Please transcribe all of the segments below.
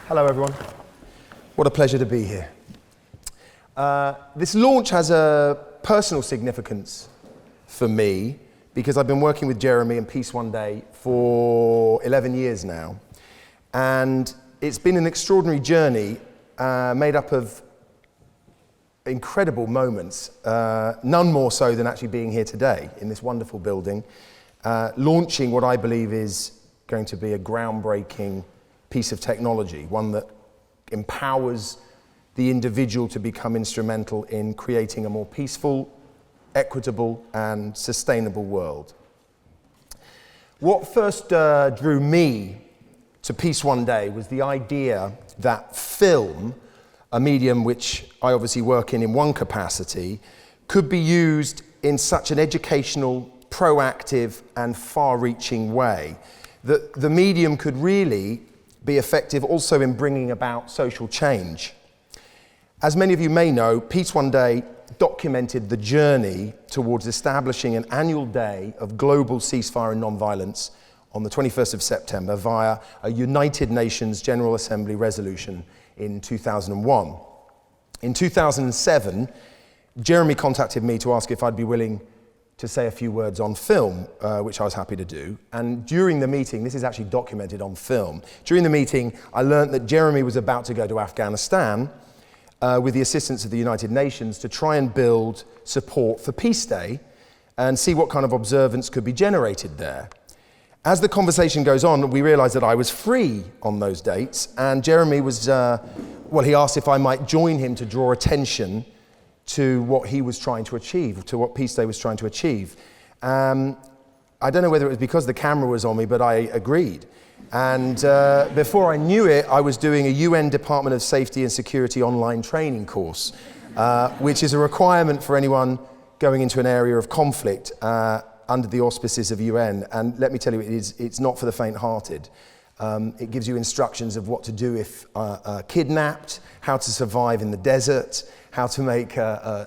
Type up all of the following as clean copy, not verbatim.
Hello, everyone. What a pleasure to be here. This launch has a personal significance for me because I've been working with Jeremy and Peace One Day for 11 years now. And it's been an extraordinary journey made up of incredible moments, none more so than actually being here today in this wonderful building, launching what I believe is going to be a groundbreaking piece of technology, one that empowers the individual to become instrumental in creating a more peaceful, equitable, and sustainable world. What first drew me to Peace One Day was the idea that film, a medium which I obviously work in one capacity, could be used in such an educational, proactive, and far-reaching way that the medium could really be effective also in bringing about social change. As many of you may know, Peace One Day documented the journey towards establishing an annual day of global ceasefire and non-violence on the 21st of September via a United Nations General Assembly resolution in 2001. In 2007, Jeremy contacted me to ask if I'd be willing to say a few words on film, which I was happy to do. And during the meeting, this is actually documented on film, during the meeting I learned that Jeremy was about to go to Afghanistan with the assistance of the United Nations to try and build support for Peace Day and see what kind of observance could be generated there. As the conversation goes on, we realized that I was free on those dates, and Jeremy was, he asked if I might join him to draw attention to what he was trying to achieve, to what Peace Day was trying to achieve. I don't know whether it was because the camera was on me, but I agreed. And before I knew it, I was doing a UN Department of Safety and Security online training course, which is a requirement for anyone going into an area of conflict under the auspices of UN. And let me tell you, it's not for the faint-hearted. It gives you instructions of what to do if kidnapped, how to survive in the desert, how to make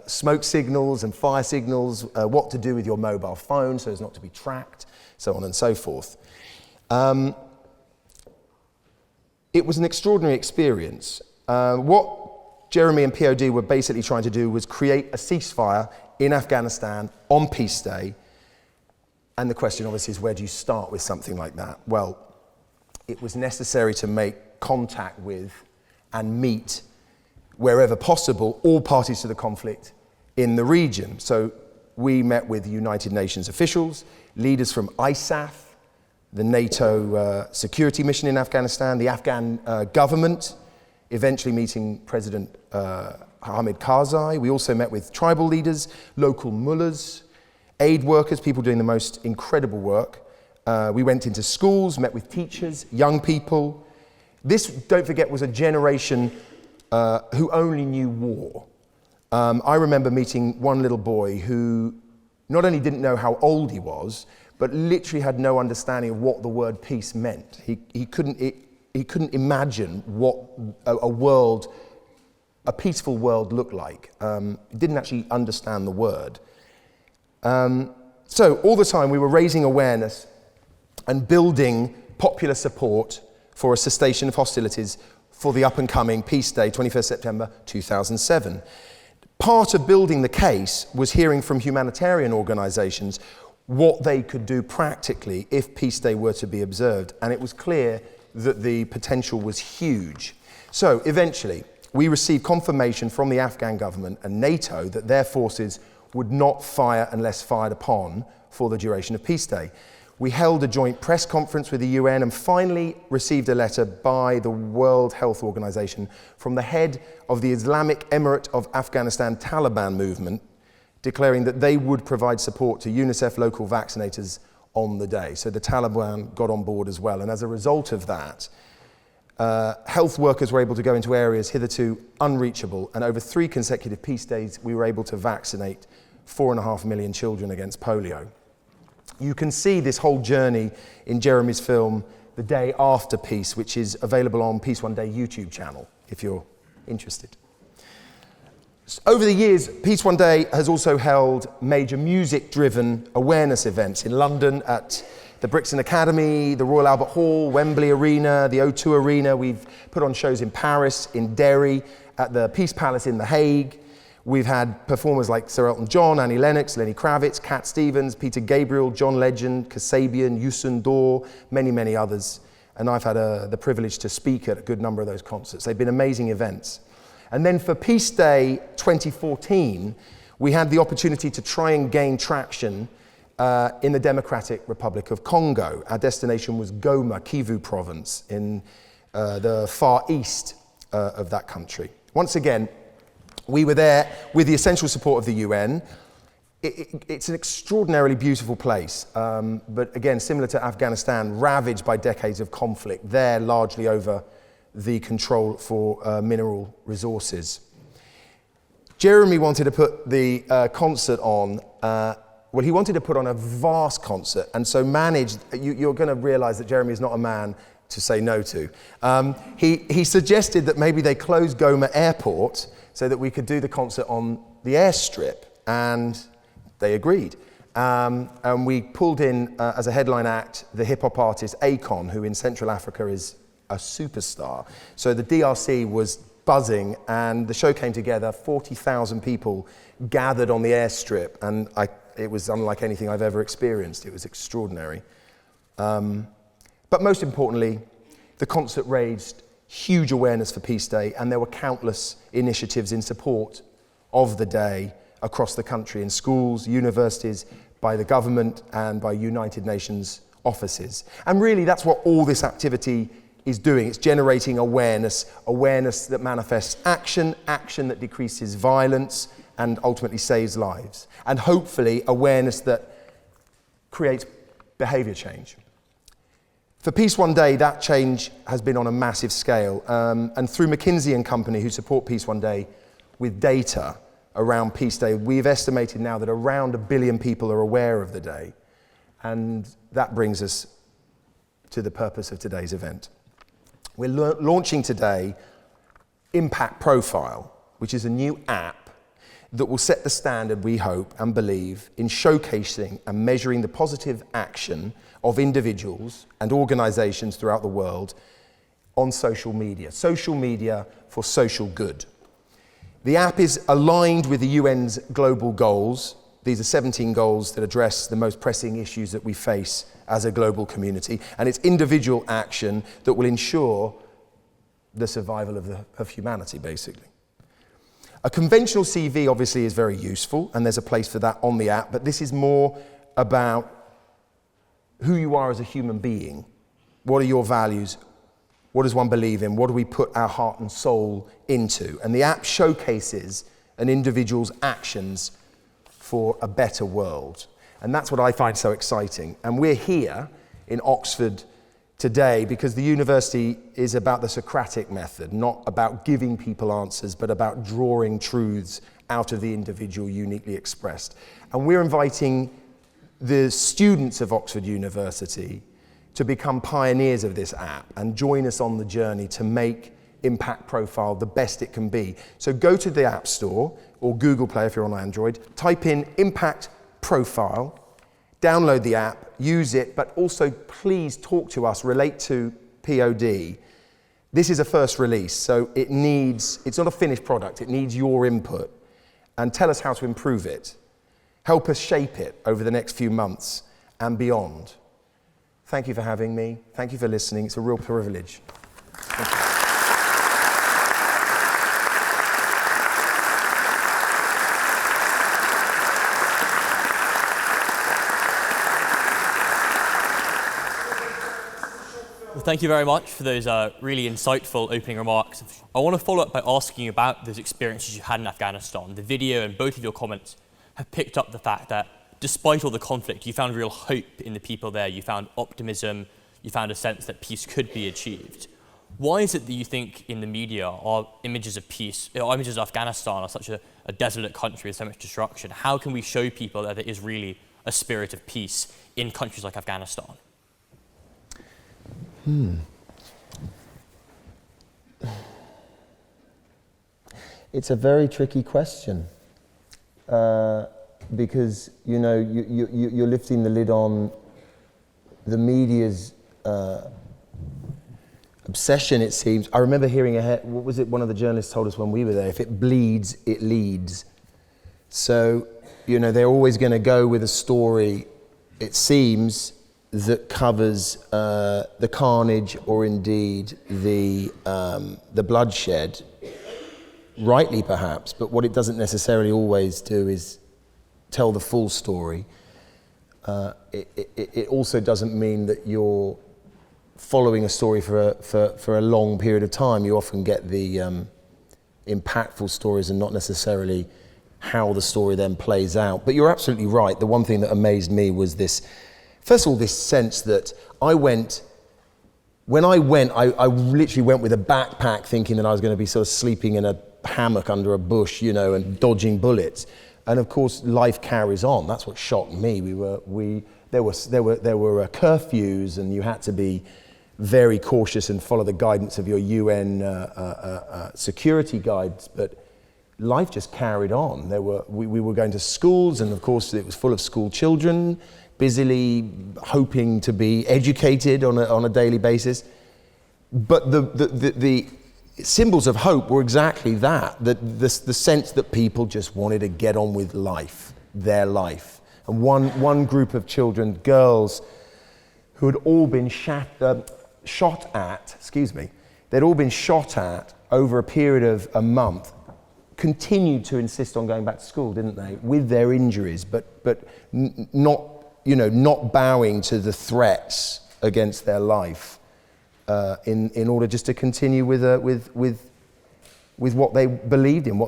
smoke signals and fire signals, what to do with your mobile phone so as not to be tracked, so on and so forth. It was an extraordinary experience. What Jeremy and POD were basically trying to do was create a ceasefire in Afghanistan on Peace Day. And the question obviously is, where do you start with something like that? Well, it was necessary to make contact with and meet, wherever possible, all parties to the conflict in the region. So we met with United Nations officials, leaders from ISAF, the NATO security mission in Afghanistan, the Afghan government, eventually meeting President Hamid Karzai. We also met with tribal leaders, local mullahs, aid workers, people doing the most incredible work. We went into schools, met with teachers, young people. This, don't forget, was a generation who only knew war. I remember meeting one little boy who not only didn't know how old he was, but literally had no understanding of what the word peace meant. He couldn't imagine what a peaceful world looked like. He didn't actually understand the word. So all the time we were raising awareness and building popular support for a cessation of hostilities for the up-and-coming Peace Day, 21st September 2007. Part of building the case was hearing from humanitarian organizations what they could do practically if Peace Day were to be observed, and it was clear that the potential was huge. So eventually, we received confirmation from the Afghan government and NATO that their forces would not fire unless fired upon for the duration of Peace Day. We held a joint press conference with the UN and finally received a letter by the World Health Organization from the head of the Islamic Emirate of Afghanistan Taliban movement, declaring that they would provide support to UNICEF local vaccinators on the day. So the Taliban got on board as well. And as a result of that, health workers were able to go into areas hitherto unreachable. And over 3 consecutive peace days, we were able to vaccinate 4.5 million children against polio. You can see this whole journey in Jeremy's film, The Day After Peace, which is available on Peace One Day YouTube channel, if you're interested. Over the years, Peace One Day has also held major music-driven awareness events in London at the Brixton Academy, the Royal Albert Hall, Wembley Arena, the O2 Arena. We've put on shows in Paris, in Derry, at the Peace Palace in The Hague. We've had performers like Sir Elton John, Annie Lennox, Lenny Kravitz, Cat Stevens, Peter Gabriel, John Legend, Kasabian, Youssou N'Dour, many, many others. And I've had the privilege to speak at a good number of those concerts. They've been amazing events. And then for Peace Day 2014, we had the opportunity to try and gain traction in the Democratic Republic of Congo. Our destination was Goma, Kivu province, in the far east of that country. Once again, we were there with the essential support of the UN. It's an extraordinarily beautiful place, but again, similar to Afghanistan, ravaged by decades of conflict, there largely over the control for mineral resources. Jeremy wanted to put the concert on, well, he wanted to put on a vast concert, and so managed, you're going to realize that Jeremy is not a man to say no to. He suggested that maybe they close Goma Airport so that we could do the concert on the airstrip, and they agreed. And we pulled in, as a headline act, the hip-hop artist Akon, who in Central Africa is a superstar. So the DRC was buzzing, and the show came together. 40,000 people gathered on the airstrip, and it was unlike anything I've ever experienced. It was extraordinary. But most importantly, the concert raised huge awareness for Peace Day, and there were countless initiatives in support of the day across the country, in schools, universities, by the government, and by United Nations offices. And really, that's what all this activity is doing. It's generating awareness that manifests action that decreases violence and ultimately saves lives, and hopefully awareness that creates behavior change. For Peace One Day, that change has been on a massive scale, and through McKinsey & Company, who support Peace One Day with data around Peace Day, we've estimated now that around 1 billion people are aware of the day, and that brings us to the purpose of today's event. We're launching today Impact Profile, which is a new app that will set the standard, we hope and believe, in showcasing and measuring the positive action of individuals and organizations throughout the world on social media for social good. The app is aligned with the UN's global goals. These are 17 goals that address the most pressing issues that we face as a global community, and it's individual action that will ensure the survival of humanity, basically. A conventional CV obviously is very useful, and there's a place for that on the app, but this is more about who you are as a human being. What are your values? What does one believe in? What do we put our heart and soul into? And the app showcases an individual's actions for a better world. And that's what I find so exciting. And we're here in Oxford today because the university is about the Socratic method, not about giving people answers, but about drawing truths out of the individual uniquely expressed. And we're inviting the students of Oxford University to become pioneers of this app and join us on the journey to make Impact Profile the best it can be. So go to the App Store or Google Play if you're on Android, type in Impact Profile, download the app, use it, but also please talk to us, relate to POD. This is a first release, so it's not a finished product, it needs your input. And tell us how to improve it. Help us shape it over the next few months and beyond. Thank you for having me. Thank you for listening. It's a real privilege. Thank you. Well, thank you very much for those really insightful opening remarks. I want to follow up by asking you about those experiences you had in Afghanistan. The video and both of your comments have picked up the fact that despite all the conflict, you found real hope in the people there. You found optimism. You found a sense that peace could be achieved. Why is it that you think in the media our images of peace, our images of Afghanistan are such a desolate country with so much destruction? How can we show people that there is really a spirit of peace in countries like Afghanistan? It's a very tricky question because you're lifting the lid on the media's obsession, it seems. I remember hearing what was it one of the journalists told us when we were there, if it bleeds, it leads. So, they're always going to go with a story, it seems, that covers the carnage or indeed the bloodshed, rightly perhaps, but what it doesn't necessarily always do is tell the full story. It also doesn't mean that you're following a story for a long period of time. You often get the impactful stories and not necessarily how the story then plays out. But you're absolutely right. The one thing that amazed me was this, first of all, this sense that I literally went with a backpack thinking that I was going to be sort of sleeping in a hammock under a bush, and dodging bullets. And of course, life carries on. That's what shocked me. There were curfews, and you had to be very cautious and follow the guidance of your UN security guides. But life just carried on. We were going to schools, and of course, it was full of school children, busily hoping to be educated on a daily basis. But the symbols of hope were exactly that, the sense that people just wanted to get on with life, their life. And one group of children, girls, who had all been shot at over a period of a month, continued to insist on going back to school, didn't they, with their injuries, but not bowing to the threats against their life, in order just to continue with what they believed in,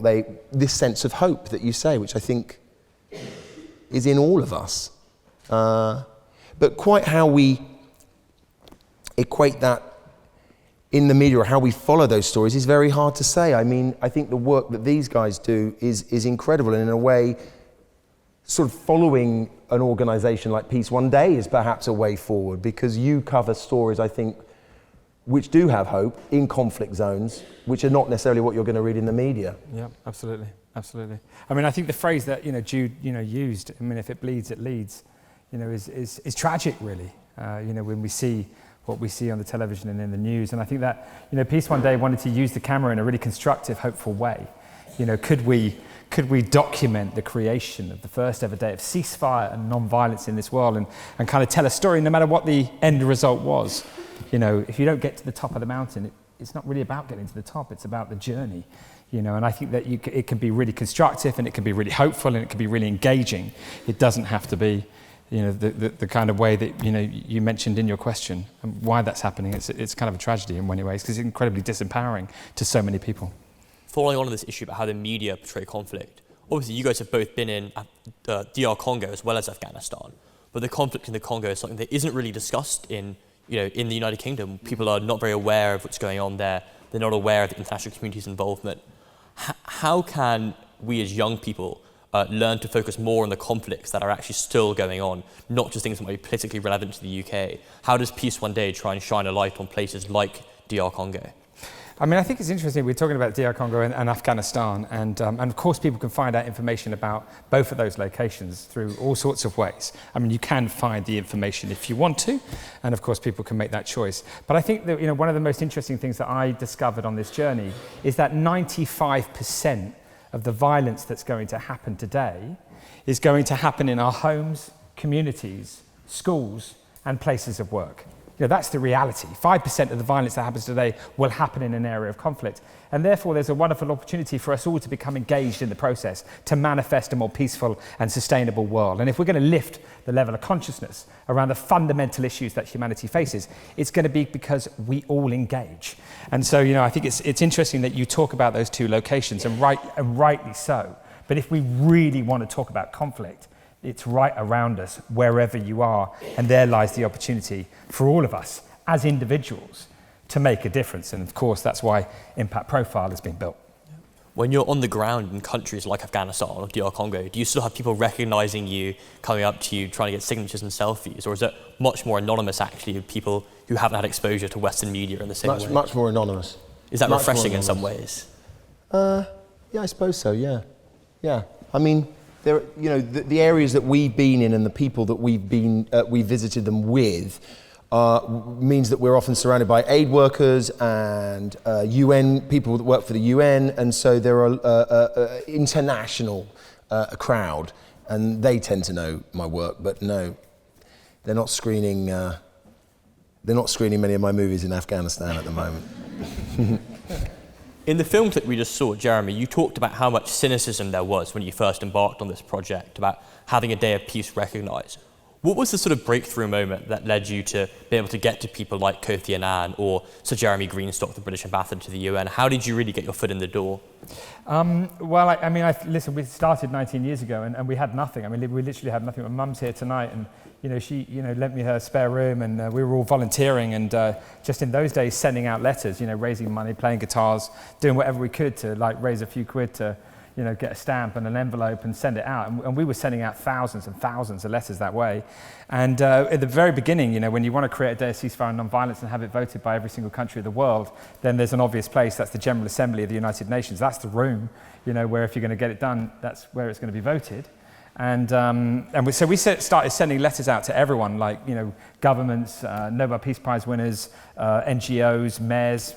this sense of hope that you say, which I think is in all of us. But quite how we equate that in the media, or how we follow those stories, is very hard to say. I mean, I think the work that these guys do is incredible, and in a way, sort of following an organisation like Peace One Day is perhaps a way forward, because you cover stories, I think, which do have hope in conflict zones, which are not necessarily what you're going to read in the media. Yeah, absolutely. I mean, I think the phrase that Jude used, I mean, if it bleeds, it leads, is tragic, really. When we see what we see on the television and in the news, and I think that Peace One Day wanted to use the camera in a really constructive, hopeful way. Could we document the creation of the first ever day of ceasefire and non-violence in this world, and kind of tell a story no matter what the end result was? If you don't get to the top of the mountain, it's not really about getting to the top, it's about the journey. And I think that it can be really constructive, and it can be really hopeful, and it can be really engaging. It doesn't have to be the kind of way that you mentioned in your question, and why that's happening. It's kind of a tragedy in many ways, because it's incredibly disempowering to so many people. Following on this issue about how the media portray conflict, obviously you guys have both been in DR Congo as well as Afghanistan, but the conflict in the Congo is something that isn't really discussed in the United Kingdom. People are not very aware of what's going on there. They're not aware of the international community's involvement. How can we as young people learn to focus more on the conflicts that are actually still going on, not just things that might be politically relevant to the UK? How does Peace One Day try and shine a light on places like DR Congo? I mean, I think it's interesting. We're talking about DR Congo and Afghanistan, and of course people can find out information about both of those locations through all sorts of ways. I mean, you can find the information if you want to, and of course people can make that choice. But I think that one of the most interesting things that I discovered on this journey is that 95% of the violence that's going to happen today is going to happen in our homes, communities, schools, and places of work. That's the reality. 5% of the violence that happens today will happen in an area of conflict. And therefore, there's a wonderful opportunity for us all to become engaged in the process, to manifest a more peaceful and sustainable world. And if we're going to lift the level of consciousness around the fundamental issues that humanity faces, it's going to be because we all engage. And so, I think it's interesting that you talk about those two locations, and rightly so. But if we really want to talk about conflict, it's right around us, wherever you are, and there lies the opportunity for all of us as individuals to make a difference. And of course, that's why Impact Profile has been built. When you're on the ground in countries like Afghanistan or DR Congo, do you still have people recognizing you, coming up to you, trying to get signatures and selfies? Or is it much more anonymous, actually, with people who haven't had exposure to Western media in the same way? Much more anonymous. Is that refreshing in some ways? Yeah, I suppose so, yeah. I mean, there, you know, the areas that we've been in and the people that we visited them with means that we're often surrounded by aid workers and UN people that work for the UN, and so there are international crowd, and they tend to know my work. But no, they're not screening. They're not screening many of my movies in Afghanistan at the moment. In the film clip we just saw, Jeremy, you talked about how much cynicism there was when you first embarked on this project, about having a day of peace recognised. What was the sort of breakthrough moment that led you to be able to get to people like Kofi Annan or Sir Jeremy Greenstock, the British ambassador to the UN? How did you really get your foot in the door? Well, listen, we started 19 years ago and we had nothing. I mean, we literally had nothing. My mum's here tonight, and she lent me her spare room, and we were all volunteering and just in those days sending out letters, raising money, playing guitars, doing whatever we could to raise a few quid to get a stamp and an envelope and send it out. And we were sending out thousands and thousands of letters that way. And at the very beginning, when you want to create a day of ceasefire and non-violence and have it voted by every single country of the world, then there's an obvious place. That's the General Assembly of the United Nations. That's the room, where if you're going to get it done, that's where it's going to be voted. So we started sending letters out to everyone, governments, Nobel Peace Prize winners, NGOs, mayors.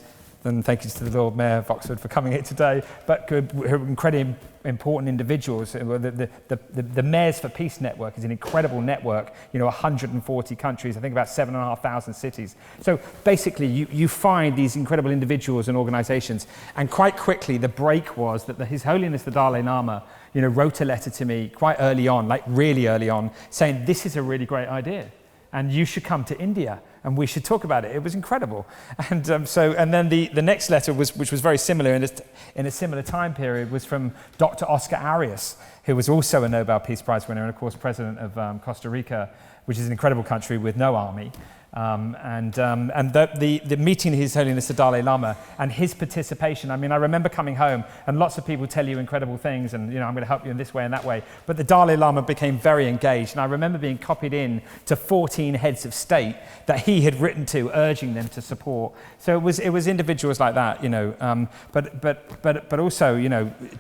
And thank you to the Lord Mayor of Oxford for coming here today, but incredibly important individuals. The Mayors for Peace Network is an incredible network, 140 countries, I think about 7,500 cities. So basically you find these incredible individuals and organizations, and quite quickly the break was that His Holiness the Dalai Lama wrote a letter to me quite early on, really early on, saying this is a really great idea and you should come to India and we should talk about it. It was incredible. And then the next letter, which was very similar in a similar time period, was from Dr. Oscar Arias, who was also a Nobel Peace Prize winner and, of course, president of Costa Rica, which is an incredible country with no army. The meeting of His Holiness the Dalai Lama and his participation. I mean, I remember coming home and lots of people tell you incredible things and, I'm going to help you in this way and that way. But the Dalai Lama became very engaged. And I remember being copied in to 14 heads of state that he had written to, urging them to support. So it was individuals like that, but also,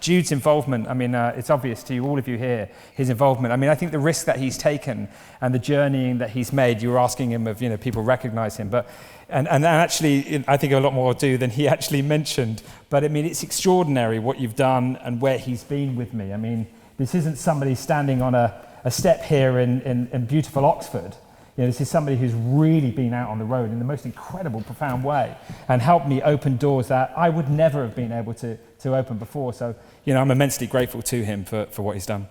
Jude's involvement. I mean, it's obvious to you, all of you here, his involvement. I mean, I think the risk that he's taken and the journeying that he's made, you were asking him of, people recognize him, and actually I think a lot more do than he actually mentioned. But I mean, it's extraordinary what you've done and where he's been with me. I mean, this isn't somebody standing on a step here in beautiful Oxford. This is somebody who's really been out on the road in the most incredible, profound way and helped me open doors that I would never have been able to open before. So, I'm immensely grateful to him for what he's done.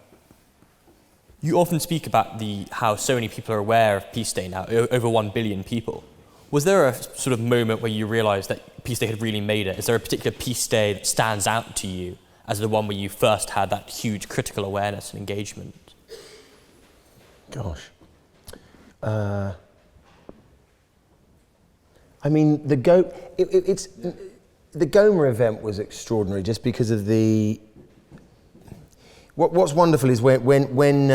You often speak about how so many people are aware of Peace Day now, over 1 billion people. Was there a sort of moment where you realised that Peace Day had really made it? Is there a particular Peace Day that stands out to you as the one where you first had that huge critical awareness and engagement? Gosh. I mean, the Goma event was extraordinary just because of the... What's wonderful is when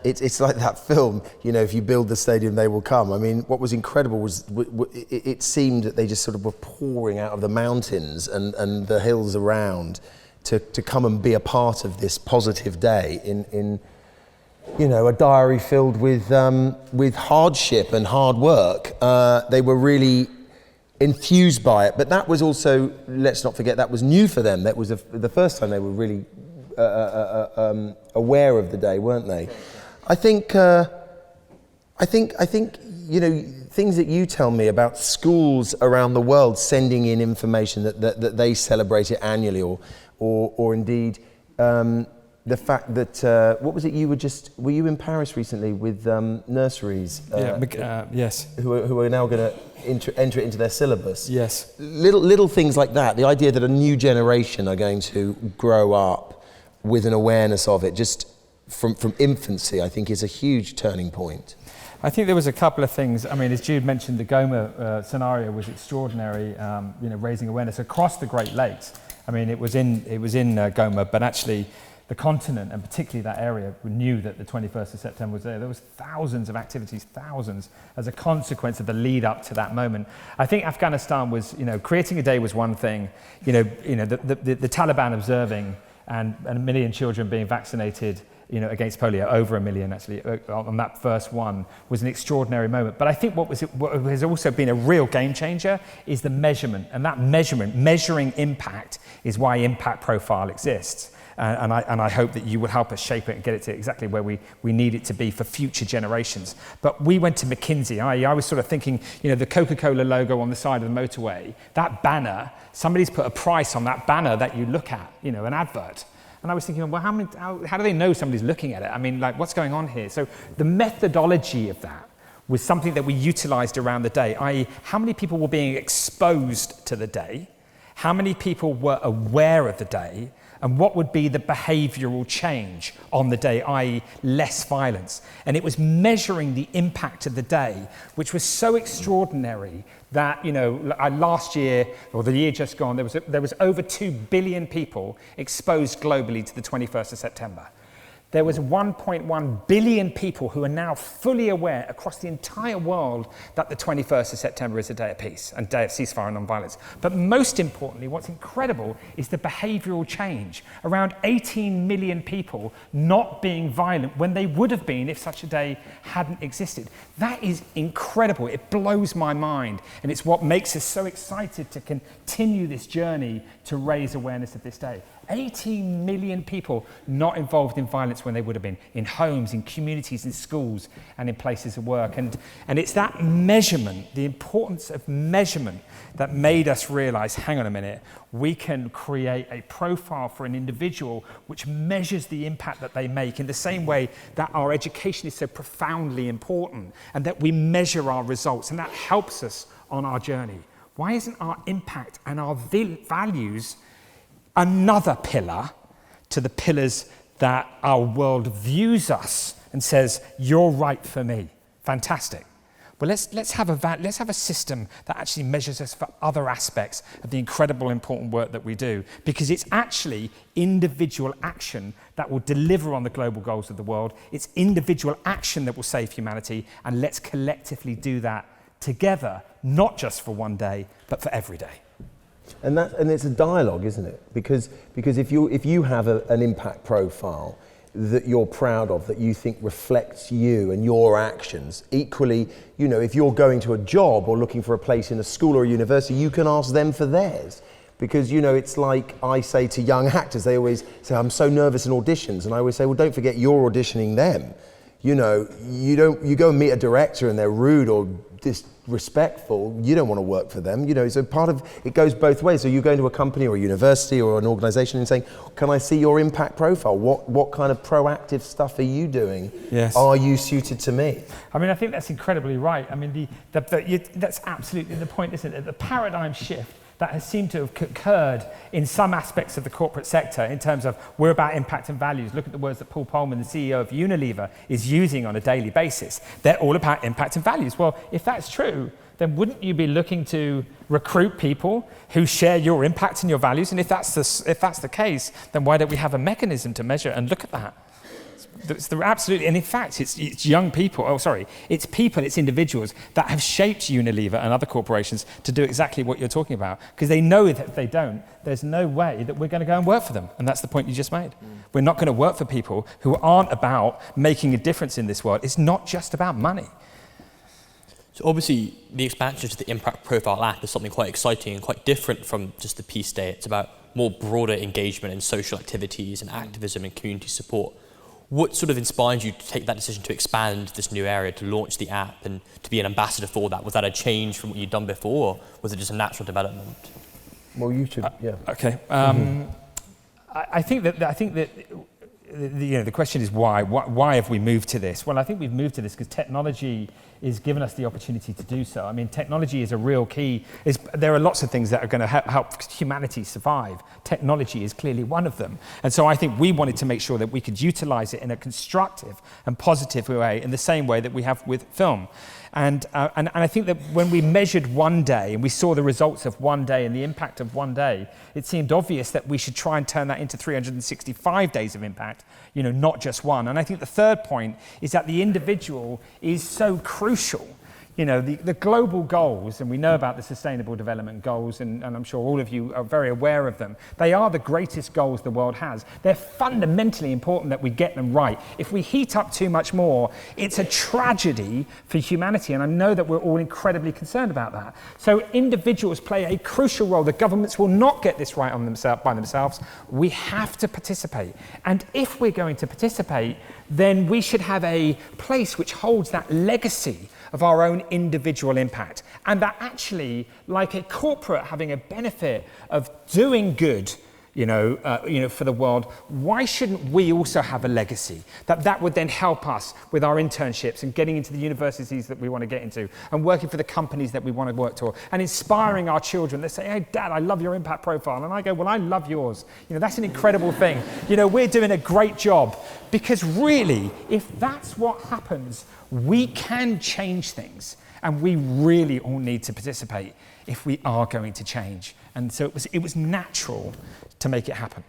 it's like that film, if you build the stadium, they will come. I mean, what was incredible was it seemed that they just sort of were pouring out of the mountains and the hills around to come and be a part of this positive day in a diary filled with hardship and hard work. They were really enthused by it, but that was also, let's not forget, that was new for them. That was the first time they were really aware of the day, weren't they? I think things that you tell me about schools around the world sending in information that they celebrate it annually, or indeed the fact that what was it were you in Paris recently with nurseries? Yes. Who are now going to enter it into their syllabus? Yes. Little things like that. The idea that a new generation are going to grow up with an awareness of it, just from infancy, I think is a huge turning point. I think there was a couple of things. I mean, as Jude mentioned, the Goma scenario was extraordinary. Raising awareness across the Great Lakes. I mean, it was in Goma, but actually, the continent and particularly that area knew that the 21st of September was there. There was thousands of activities, thousands, as a consequence of the lead up to that moment. I think Afghanistan was, creating a day was one thing. The Taliban observing and 1 million children being vaccinated against polio, over 1 million actually, on that first one, was an extraordinary moment. But I think what has also been a real game changer is the measurement, and that measuring impact is why Impact Profile exists. And I hope that you will help us shape it and get it to exactly where we need it to be for future generations. But we went to McKinsey. I was sort of thinking, the Coca-Cola logo on the side of the motorway, that banner, somebody's put a price on that banner that you look at, an advert. And I was thinking, well, how do they know somebody's looking at it? I mean, what's going on here? So the methodology of that was something that we utilized around the day, i.e., how many people were being exposed to the day, how many people were aware of the day, and what would be the behavioral change on the day, i.e. less violence. And it was measuring the impact of the day, which was so extraordinary that, last year, or the year just gone, there was over 2 billion people exposed globally to the 21st of September. There was 1.1 billion people who are now fully aware across the entire world that the 21st of September is a day of peace and day of ceasefire and non-violence. But most importantly, what's incredible is the behavioral change. Around 18 million people not being violent when they would have been if such a day hadn't existed. That is incredible. It blows my mind. And it's what makes us so excited to continue this journey to raise awareness of this day. 18 million people not involved in violence when they would have been, in homes, in communities, in schools, and in places of work. And it's that measurement, the importance of measurement, that made us realize, hang on a minute, we can create a profile for an individual which measures the impact that they make in the same way that our education is so profoundly important, and that we measure our results, and that helps us on our journey. Why isn't our impact and our values another pillar to the pillars that our world views us and says, you're right for me? Fantastic. Well, let's have a system that actually measures us for other aspects of the incredible important work that we do, because it's actually individual action that will deliver on the global goals of the world. It's individual action that will save humanity, and let's collectively do that together, not just for one day, but for every day. And it's a dialogue, isn't it? Because if you have an impact profile that you're proud of, that you think reflects you and your actions, equally, if you're going to a job or looking for a place in a school or a university, you can ask them for theirs. Because, it's like I say to young actors, they always say, I'm so nervous in auditions. And I always say, well, don't forget you're auditioning them. You go and meet a director and they're rude or disrespectful, you don't want to work for them. So part of it goes both ways. So you go into a company or a university or an organization and saying, can I see your impact profile? What kind of proactive stuff are you doing? Yes. Are you suited to me? I mean, I think that's incredibly right. I mean, that's absolutely the point, isn't it? The paradigm shift that has seemed to have occurred in some aspects of the corporate sector in terms of we're about impact and values. Look at the words that Paul Polman, the CEO of Unilever, is using on a daily basis. They're all about impact and values. Well, if that's true, then wouldn't you be looking to recruit people who share your impact and your values? And if that's the case, then why don't we have a mechanism to measure and look at that? Absolutely, and in fact, it's young people, it's individuals that have shaped Unilever and other corporations to do exactly what you're talking about, because they know that if they don't, there's no way that we're going to go and work for them. And that's the point you just made. We're not going to work for people who aren't about making a difference in this world. It's not just about money. So obviously, the expansion to the Impact Profile app is something quite exciting and quite different from just the Peace Day. It's about more broader engagement in social activities and activism and community support. What sort of inspired you to take that decision to expand this new area, to launch the app and to be an ambassador for that? Was that a change from what you'd done before, or was it just a natural development? Well, you should, yeah. Okay. I think that the question is why? Why have we moved to this? Well, I think we've moved to this because technology is giving us the opportunity to do so. I mean, technology is a real key. There are lots of things that are going to help humanity survive. Technology is clearly one of them. And so I think we wanted to make sure that we could utilize it in a constructive and positive way, in the same way that we have with film. And I think that when we measured one day and we saw the results of one day and the impact of one day, it seemed obvious that we should try and turn that into 365 days of impact, not just one. And I think the third point is that the individual is so crucial the global goals, and we know about the Sustainable Development Goals, and I'm sure all of you are very aware of them. They are the greatest goals the world has. They're fundamentally important that we get them right. If we heat up too much more, it's a tragedy for humanity, and I know that we're all incredibly concerned about that. So individuals play a crucial role. The governments will not get this right by themselves. We have to participate. And if we're going to participate, then we should have a place which holds that legacy of our own individual impact. And that actually, like a corporate having a benefit of doing good, for the world, why shouldn't we also have a legacy? That would then help us with our internships and getting into the universities that we want to get into and working for the companies that we want to work for and inspiring our children. They say, hey, Dad, I love your impact profile. And I go, well, I love yours. That's an incredible thing. We're doing a great job because really, if that's what happens, we can change things. And we really all need to participate if we are going to change. And so it was natural to make it happen.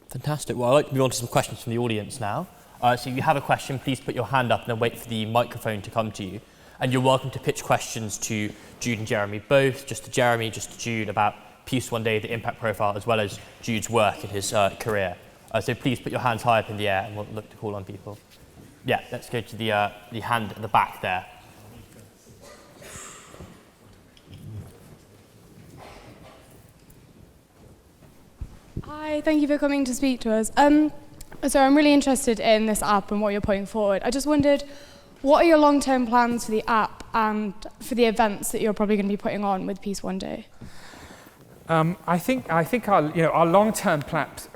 Fantastic. Well, I'd like to move on to some questions from the audience now. So if you have a question, please put your hand up and then wait for the microphone to come to you. And you're welcome to pitch questions to Jude and Jeremy both, just to Jeremy, just to Jude, about Peace One Day, the impact profile, as well as Jude's work in his career. So please put your hands high up in the air and we'll look to call on people. Yeah, let's go to the hand at the back there. Hi, thank you for coming to speak to us. So I'm really interested in this app and what you're putting forward. I just wondered, what are your long-term plans for the app and for the events that you're probably going to be putting on with Peace One Day? I think our long-term plans.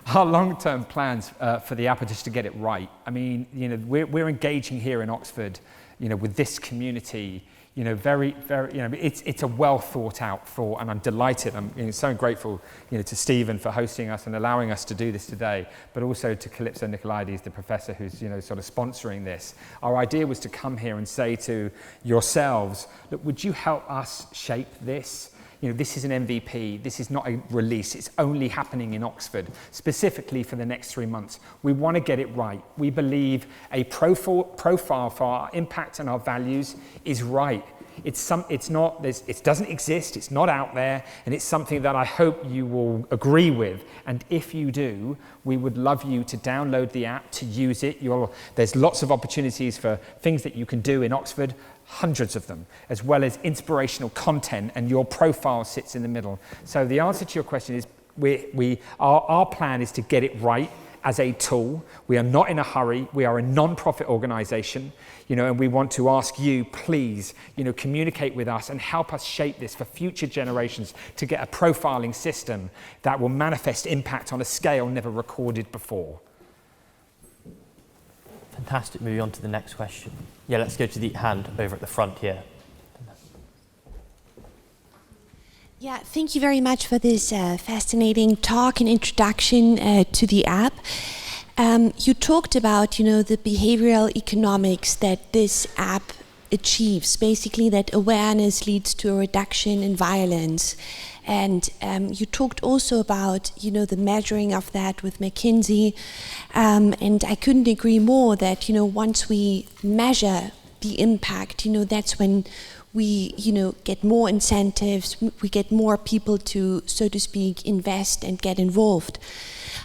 Our long-term plans for the app are just to get it right. I mean, we're engaging here in Oxford, with this community. Very, very, it's a well thought out thought, and I'm delighted. I'm so grateful, to Stephen for hosting us and allowing us to do this today, but also to Calypso Nicolaides, the professor who's, sort of sponsoring this. Our idea was to come here and say to yourselves, look, would you help us shape this? This is an MVP. This is not a release. It's only happening in Oxford, specifically for the next 3 months. We want to get it right. We believe a profile for our impact and our values is right. It doesn't exist. It's not out there, and it's something that I hope you will agree with. And if you do, we would love you to download the app, to use it. There's lots of opportunities for things that you can do in Oxford. Hundreds of them, as well as inspirational content, and your profile sits in the middle. So the answer to your question is our plan is to get it right as a tool. We are not in a hurry. We are a non-profit organization, and we want to ask you, please, communicate with us and help us shape this for future generations to get a profiling system that will manifest impact on a scale never recorded before. Fantastic. Moving on to the next question. Yeah, let's go to the hand over at the front here. Yeah, thank you very much for this fascinating talk and introduction to the app. You talked about, the behavioral economics that this app achieves, basically that awareness leads to a reduction in violence. And you talked also about, the measuring of that with McKinsey. And I couldn't agree more that, once we measure the impact, that's when we, get more incentives, we get more people to, so to speak, invest and get involved.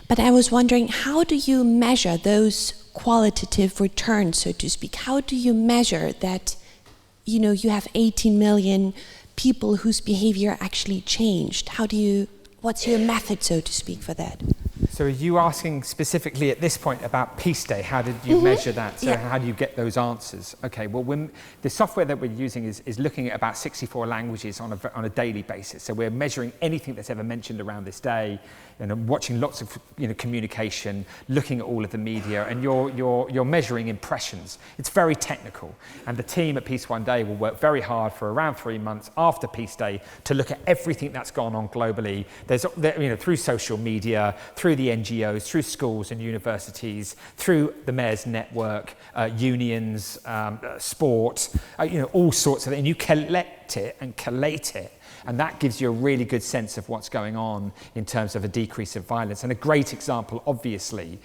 But I was wondering, how do you measure those qualitative returns, so to speak? How do you measure that, you have 18 million people whose behavior actually changed? What's your method, so to speak, for that? So are you asking specifically at this point about Peace Day? How did you measure that? So how do you get those answers? Okay, well, the software that we're using is looking at about 64 languages on a daily basis. So we're measuring anything that's ever mentioned around this day, and watching lots of communication, looking at all of the media, and you're measuring impressions. It's very technical, and the team at Peace One Day will work very hard for around 3 months after Peace Day to look at everything that's gone on globally. There's through social media, through the NGOs, through schools and universities, through the Mayor's Network, unions, sport, all sorts of it, and you collect it and collate it And that gives you a really good sense of what's going on in terms of a decrease of violence. And a great example, obviously,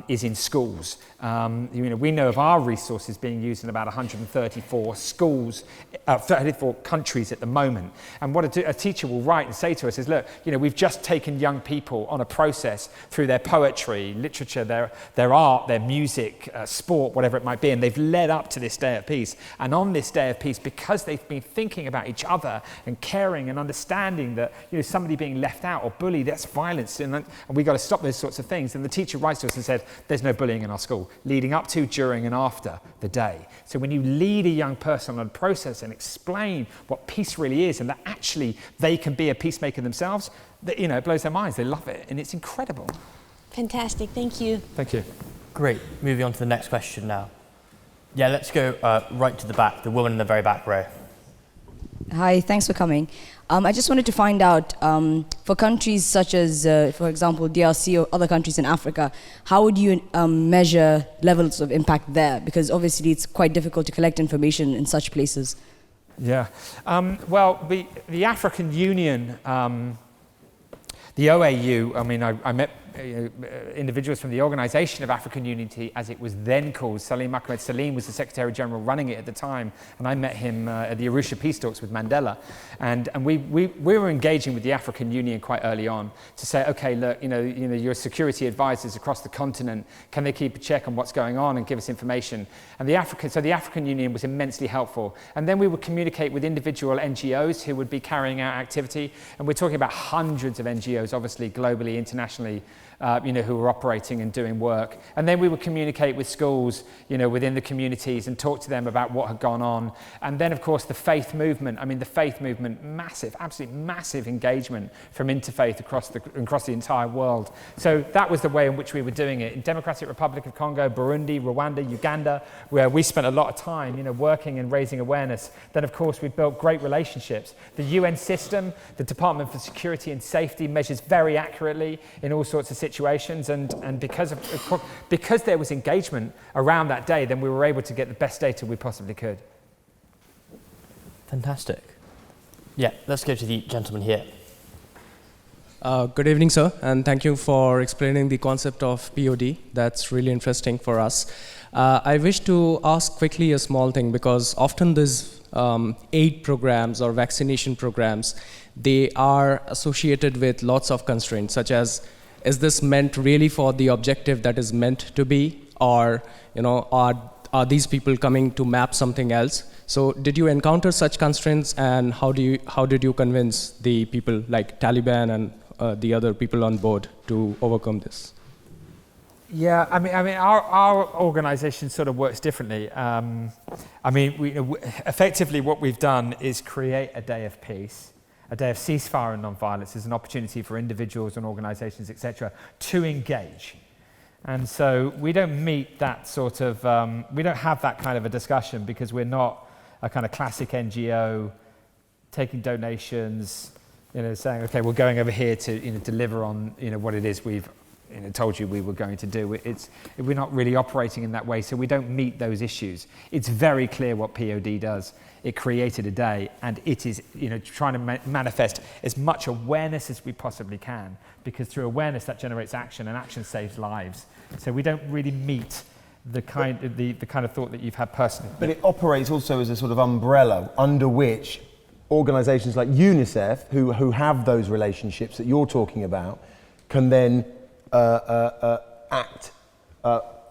is in schools. We know of our resources being used in about 134 schools, 34 countries at the moment. And what a teacher will write and say to us is, look, we've just taken young people on a process through their poetry, literature, their art, their music, sport, whatever it might be, and they've led up to this day of peace. And on this day of peace, because they've been thinking about each other and caring and understanding that somebody being left out or bullied, that's violence, and we've got to stop those sorts of things. And the teacher writes to us and said, there's no bullying in our school, leading up to, during and after the day. So when you lead a young person on a process and explain what peace really is and that actually they can be a peacemaker themselves, it blows their minds. They love it and it's incredible. Fantastic, thank you. Thank you. Great, moving on to the next question now. Yeah, let's go right to the back, the woman in the very back row. Hi, thanks for coming. I just wanted to find out, for countries such as, for example, DRC or other countries in Africa, how would you measure levels of impact there? Because obviously it's quite difficult to collect information in such places. Yeah. Well, the African Union, the OAU, I met individuals from the Organisation of African Unity, as it was then called. Salim Ahmed Salim was the Secretary General running it at the time, and I met him at the Arusha Peace Talks with Mandela. And we were engaging with the African Union quite early on to say, okay, look, your security advisors across the continent, can they keep a check on what's going on and give us information? And the African Union was immensely helpful. And then we would communicate with individual NGOs who would be carrying out activity. And we're talking about hundreds of NGOs, obviously, globally, internationally, who were operating and doing work. And then we would communicate with schools, within the communities and talk to them about what had gone on. And then, of course, the faith movement. The faith movement, massive, absolutely massive engagement from interfaith across the entire world. So that was the way in which we were doing it. In Democratic Republic of Congo, Burundi, Rwanda, Uganda, where we spent a lot of time, working and raising awareness. Then, of course, we built great relationships. The UN system, the Department for Security and Safety, measures very accurately in all sorts of situations, and because there was engagement around that day, then we were able to get the best data we possibly could. Fantastic. Yeah, let's go to the gentleman here. Good evening, sir, and thank you for explaining the concept of POD. That's really interesting for us. I wish to ask quickly a small thing, because often these aid programs or vaccination programs, they are associated with lots of constraints, such as, is this meant really for the objective that is meant to be, or are these people coming to map something else? So did you encounter such constraints, and how did you convince the people like Taliban and the other people on board to overcome this? Yeah, our organisation sort of works differently. Effectively what we've done is create a day of peace, a day of ceasefire and non-violence as an opportunity for individuals and organisations, etc., to engage. And so we don't meet that sort of, we don't have that kind of a discussion, because we're not a kind of classic NGO taking donations, saying, okay, we're going over here to deliver on what it is we've told you we were going to do. We're not really operating in that way, so we don't meet those issues. It's very clear what POD does. It created a day, and it is trying to manifest as much awareness as we possibly can, because through awareness that generates action, and action saves lives. So we don't really meet the kind of thought that you've had personally. But it operates also as a sort of umbrella under which organisations like UNICEF, who have those relationships that you're talking about, can then act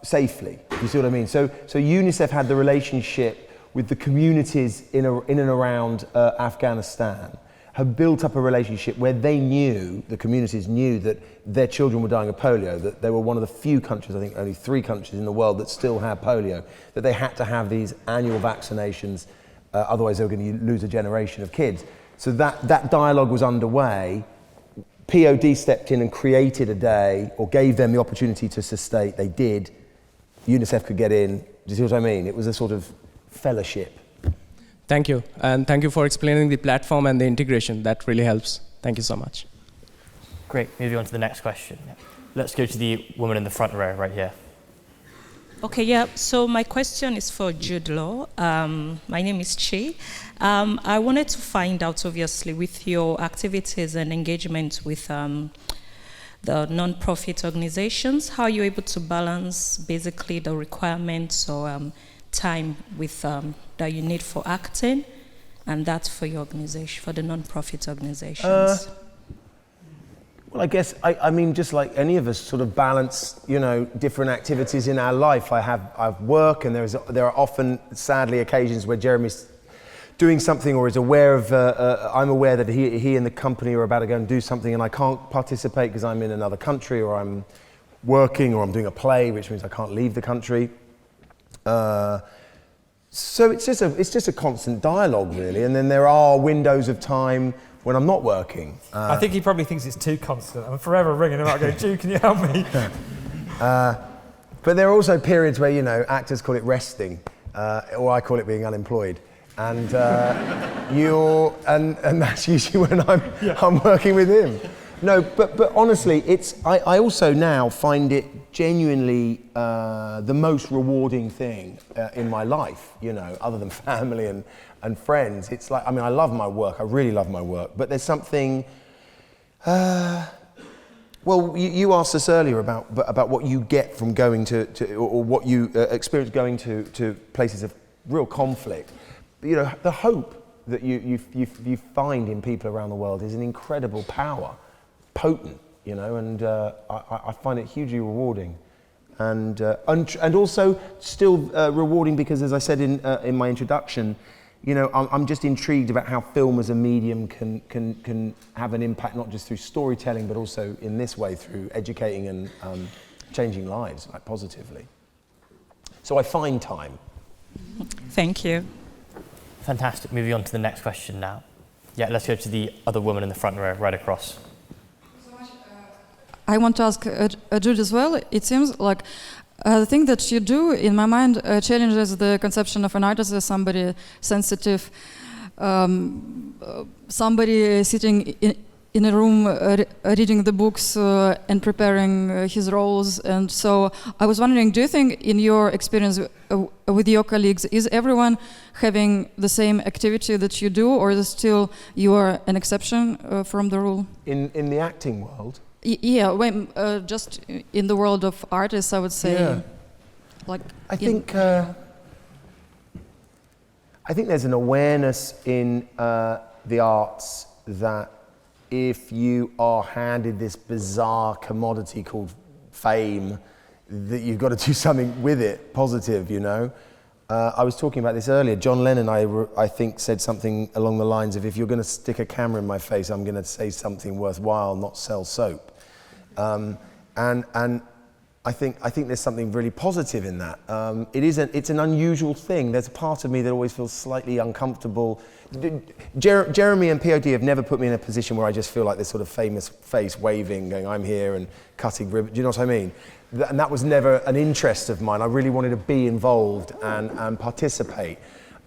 safely. You see what I mean? So UNICEF had the relationship with the communities in and around Afghanistan, have built up a relationship where the communities knew that their children were dying of polio, that they were one of the few countries, I think only 3 countries in the world that still have polio, that they had to have these annual vaccinations, otherwise they were going to lose a generation of kids. So that dialogue was underway. POD stepped in and created a day, or gave them the opportunity to sustain. They did. UNICEF could get in. Do you see what I mean? It was a sort of fellowship. Thank you, and thank you for explaining the platform and the integration. That really helps. Thank you so much. Great, moving on to the next question. Let's go to the woman in the front row right here. Okay, yeah. So my question is for Jude Law. My name is Chi. I wanted to find out, obviously, with your activities and engagement with the non-profit organizations, how you're able to balance basically the requirements or time with that you need for acting, and that for your organization, for the non-profit organizations. Well, I guess, I mean, just like any of us sort of balance, you know, different activities in our life. I've work, and there are often, sadly, occasions where Jeremy's doing something or is aware of, I'm aware that he and the company are about to go and do something, and I can't participate because I'm in another country, or I'm working, or I'm doing a play, which means I can't leave the country. So it's just a constant dialogue, really. And then there are windows of time when I'm not working. I think he probably thinks it's too constant. I'm forever ringing him up going, Jude, can you help me? But there are also periods where, you know, actors call it resting, or I call it being unemployed. And and that's usually when I'm working with him. No, but honestly, I also now find it genuinely the most rewarding thing in my life, you know, other than family and friends. It's like, I mean, I love my work, I really love my work, but there's something, well, you asked us earlier about what you get from going to or what you experience going to places of real conflict. You know, the hope that you find in people around the world is an incredible power, potent, you know, and I find it hugely rewarding, and also still rewarding because, as I said in my introduction, you know, I'm just intrigued about how film as a medium can have an impact, not just through storytelling, but also in this way through educating and changing lives, like positively. So I find time. Thank you. Fantastic. Moving on to the next question now. Yeah, let's go to the other woman in the front row, right across. I want to ask Jude as well. It seems like the thing that you do, in my mind, challenges the conception of an artist as somebody sensitive, somebody sitting in a room reading the books and preparing his roles. And so I was wondering, do you think in your experience with your colleagues, is everyone having the same activity that you do, or is it still you are an exception from the rule? In the acting world? Yeah, when, just in the world of artists, I would say. Yeah. Like I think there's an awareness in the arts that if you are handed this bizarre commodity called fame, that you've got to do something with it, positive, you know. I was talking about this earlier. John Lennon, I think, said something along the lines of, if you're going to stick a camera in my face, I'm going to say something worthwhile, not sell soap. And I think there's something really positive in that. It's an unusual thing. There's a part of me that always feels slightly uncomfortable. Jeremy and POD have never put me in a position where I just feel like this sort of famous face waving, going, I'm here, and cutting ribbon. Do you know what I mean? And that was never an interest of mine. I really wanted to be involved and participate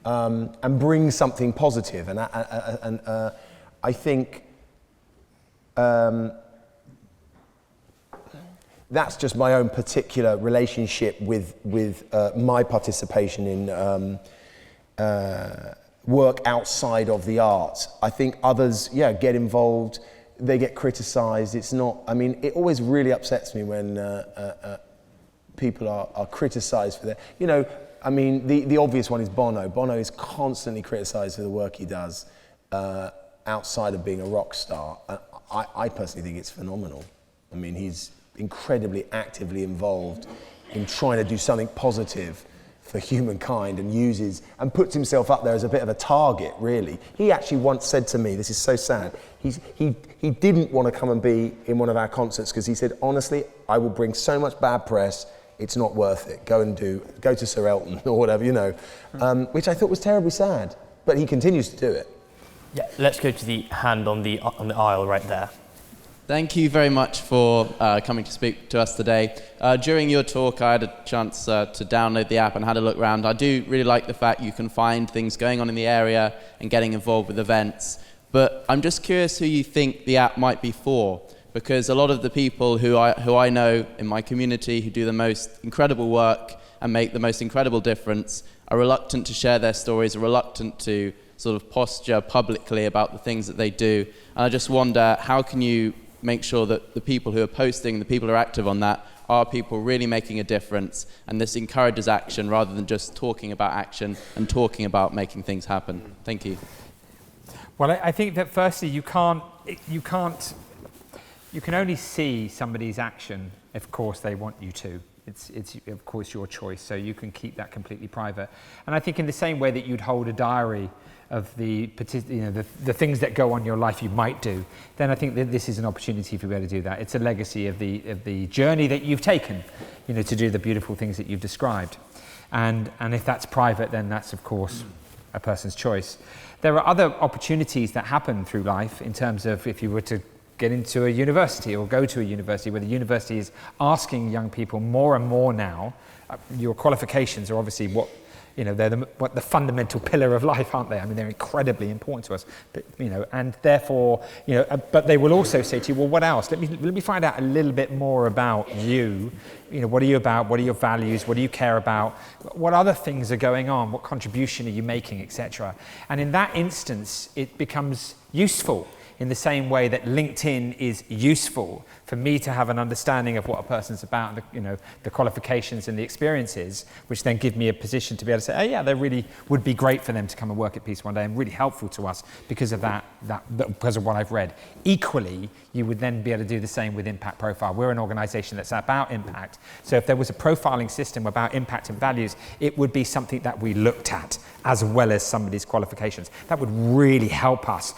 and bring something positive. And I think that's just my own particular relationship with my participation in work outside of the arts. I think others, get involved, they get criticised. It's not, I mean, it always really upsets me when people are criticised for their, you know, I mean, the obvious one is Bono. Bono is constantly criticised for the work he does outside of being a rock star. I personally think it's phenomenal. I mean, he's incredibly actively involved in trying to do something positive for humankind, and uses and puts himself up there as a bit of a target, really. He actually once said to me, this is so sad, he didn't want to come and be in one of our concerts because he said, honestly, I will bring so much bad press, it's not worth it. Go to Sir Elton or whatever, you know, which I thought was terribly sad, but he continues to do it. Yeah, let's go to the hand on the aisle right there. Thank you very much for coming to speak to us today. During your talk, I had a chance to download the app and had a look around. I do really like the fact you can find things going on in the area and getting involved with events. But I'm just curious who you think the app might be for, because a lot of the people who I know in my community who do the most incredible work and make the most incredible difference are reluctant to share their stories, are reluctant to sort of posture publicly about the things that they do. And I just wonder, how can you make sure that the people who are posting, the people who are active on that, are people really making a difference, and this encourages action rather than just talking about action and talking about making things happen? Thank you. Well, I think that firstly, you can only see somebody's action if, of course, they want you to. It's of course your choice, so you can keep that completely private. And I think in the same way that you'd hold a diary of the things that go on in your life you might do, then I think that this is an opportunity for you to be able to do that. It's a legacy of the journey that you've taken, to do the beautiful things that you've described. And if that's private, then that's of course a person's choice. There are other opportunities that happen through life in terms of if you were to get into a university or go to a university where the university is asking young people more and more now. Your qualifications are obviously they're the fundamental pillar of life, aren't they? I mean, they're incredibly important to us, but, and therefore, but they will also say to you, well, what else? Let me find out a little bit more about you. What are you about? What are your values? What do you care about? What other things are going on? What contribution are you making, etc.? And in that instance, it becomes useful in the same way that LinkedIn is useful for me to have an understanding of what a person's about, the qualifications and the experiences, which then give me a position to be able to say, oh yeah, they really would be great for them to come and work at Peace one day and really helpful to us because of because of what I've read. Equally, you would then be able to do the same with Impact Profile. We're an organization that's about impact. So if there was a profiling system about impact and values, it would be something that we looked at as well as somebody's qualifications. That would really help us,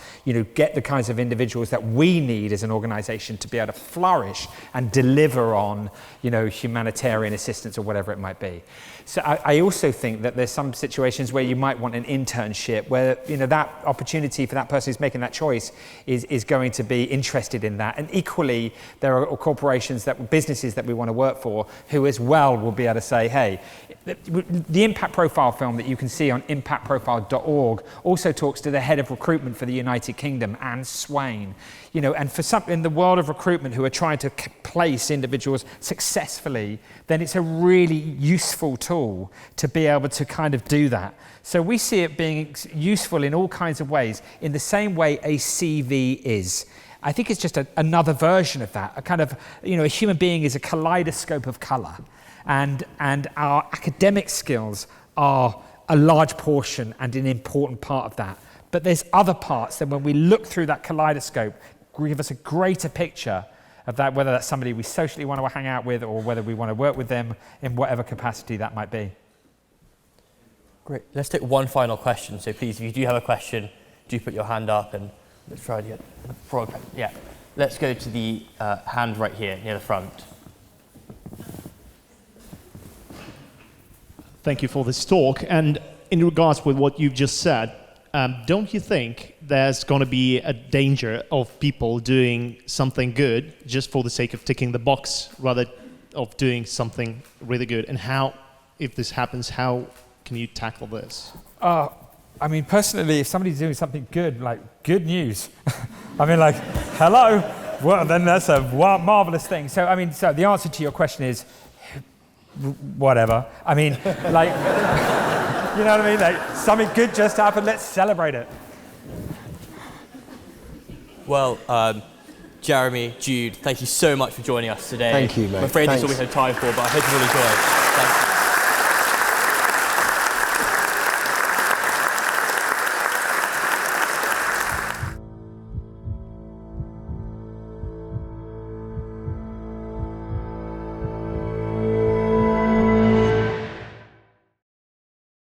get the kinds of individuals that we need as an organization to be able to flourish and deliver on, humanitarian assistance or whatever it might be. So I also think that there's some situations where you might want an internship where, that opportunity for that person who's making that choice is going to be interested in that. And equally, there are corporations, businesses that we want to work for who as well will be able to say, hey, the Impact Profile film that you can see on impactprofile.org also talks to the head of recruitment for the United Kingdom, Anne Swain. And for some in the world of recruitment who are trying to place individuals successfully, then it's a really useful tool to be able to kind of do that. So we see it being useful in all kinds of ways, in the same way a CV is. I think it's just another version of that. A kind of, a human being is a kaleidoscope of color, and our academic skills are a large portion and an important part of that. But there's other parts that when we look through that kaleidoscope, give us a greater picture of that, whether that's somebody we socially want to hang out with or whether we want to work with them in whatever capacity that might be. Great. Let's take one final question. So please, if you do have a question, do put your hand up and let's try to get yeah. Let's go to the hand right here near the front. Thank you for this talk. And in regards with what you've just said, don't you think there's going to be a danger of people doing something good just for the sake of ticking the box rather of doing something really good? And how, if this happens, how can you tackle this? I mean, personally, if somebody's doing something good, like good news, I mean, like, hello, well, then that's a marvelous thing. So, I mean, so the answer to your question is whatever. I mean, like, you know what I mean? Like, something good just happened, let's celebrate it. Well, Jeremy, Jude, thank you so much for joining us today. Thank you, mate. I'm afraid Thanks. that's all we had time for, but I hope you really enjoyed it. Thanks.